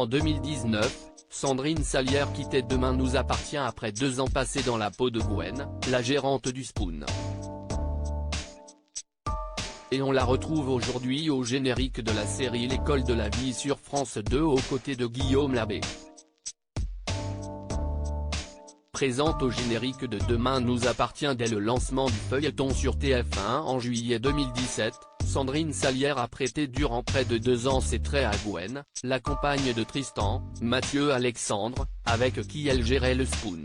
En 2019, Sandrine Salière quittait Demain nous appartient après 2 ans passés dans la peau de Gwen, la gérante du Spoon. Et on la retrouve aujourd'hui au générique de la série L'école de la vie sur France 2 aux côtés de Guillaume Labbé. Présente au générique de Demain nous appartient dès le lancement du feuilleton sur TF1 en juillet 2017, Sandrine Salière a prêté durant près de 2 ans ses traits à Gwen, la compagne de Tristan, Mathieu Alexandre, avec qui elle gérait le Spoon.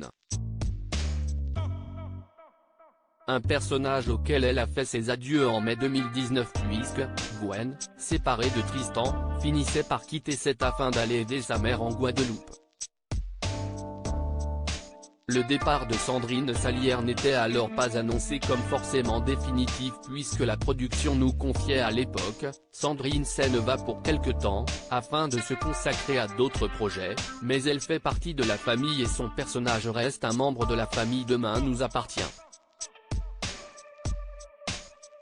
Un personnage auquel elle a fait ses adieux en mai 2019 puisque, Gwen, séparée de Tristan, finissait par quitter cet afin d'aller aider sa mère en Guadeloupe. Le départ de Sandrine Salière n'était alors pas annoncé comme forcément définitif puisque la production nous confiait à l'époque, Sandrine s'en va pour quelque temps, afin de se consacrer à d'autres projets, mais elle fait partie de la famille et son personnage reste un membre de la famille Demain nous appartient.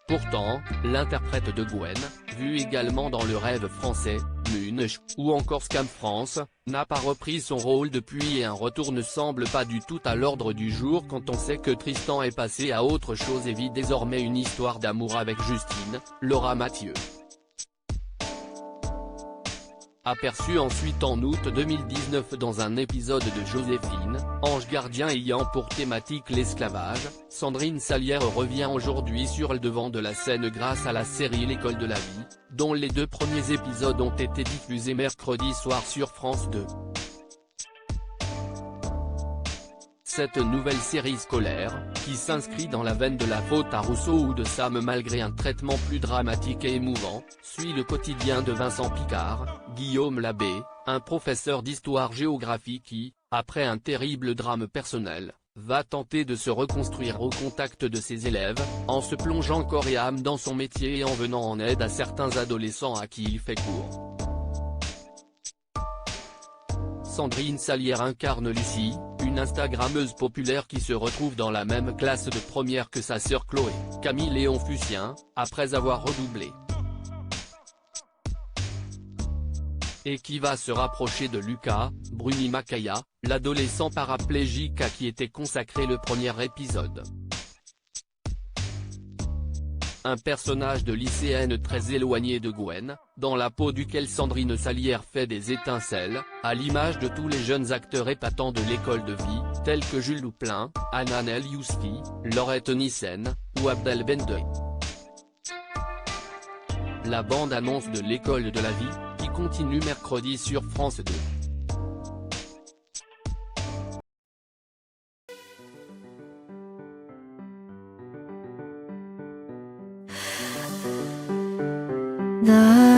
Pourtant, l'interprète de Gwen, vue également dans Le Rêve français, Munch, ou encore Scam France, n'a pas repris son rôle depuis et un retour ne semble pas du tout à l'ordre du jour quand on sait que Tristan est passé à autre chose et vit désormais une histoire d'amour avec Justine, Laura Mathieu. Aperçu ensuite en août 2019 dans un épisode de Joséphine, ange gardien ayant pour thématique l'esclavage, Sandrine Salière revient aujourd'hui sur le devant de la scène grâce à la série L'école de la vie, dont les 2 premiers épisodes ont été diffusés mercredi soir sur France 2. Cette nouvelle série scolaire, qui s'inscrit dans la veine de La faute à Rousseau ou de Sam malgré un traitement plus dramatique et émouvant, suit le quotidien de Vincent Picard, Guillaume Labbé, un professeur d'histoire-géographie qui, après un terrible drame personnel, va tenter de se reconstruire au contact de ses élèves, en se plongeant corps et âme dans son métier et en venant en aide à certains adolescents à qui il fait cours. Sandrine Salière incarne Lucie, une Instagrammeuse populaire qui se retrouve dans la même classe de première que sa sœur Chloé, Camille Léon Fucien, après avoir redoublé. Et qui va se rapprocher de Lucas, Bruni Makaya, l'adolescent paraplégique à qui était consacré le premier épisode. Un personnage de lycéenne très éloigné de Gwen, dans la peau duquel Sandrine Salière fait des étincelles, à l'image de tous les jeunes acteurs épatants de l'école de vie, tels que Jules Louplin, Hanan El Yousfi, Laurette Nissen, ou Abdel Bendé. La bande-annonce de l'école de la vie, qui continue mercredi sur France 2. 나